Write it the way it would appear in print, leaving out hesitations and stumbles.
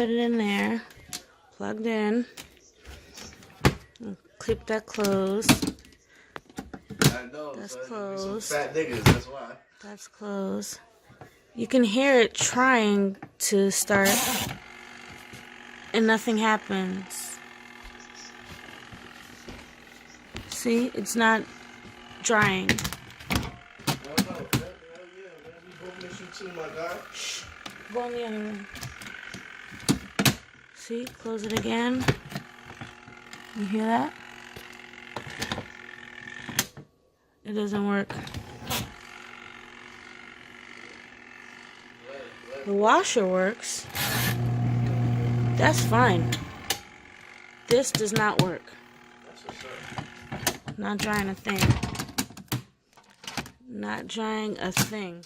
put it in there, plugged in. Clip that closed. I know, That's so closed. some fat niggas, that's why. That's closed. You can hear it trying to start, and nothing happens. See, it's not drying. No, hell yeah, man. We both miss you too, my guy. Shh. Go in the other room. See, close it again. You hear that? It doesn't work. The washer works. That's fine. This does not work. That's what's up. Not drying a thing. Not drying a thing.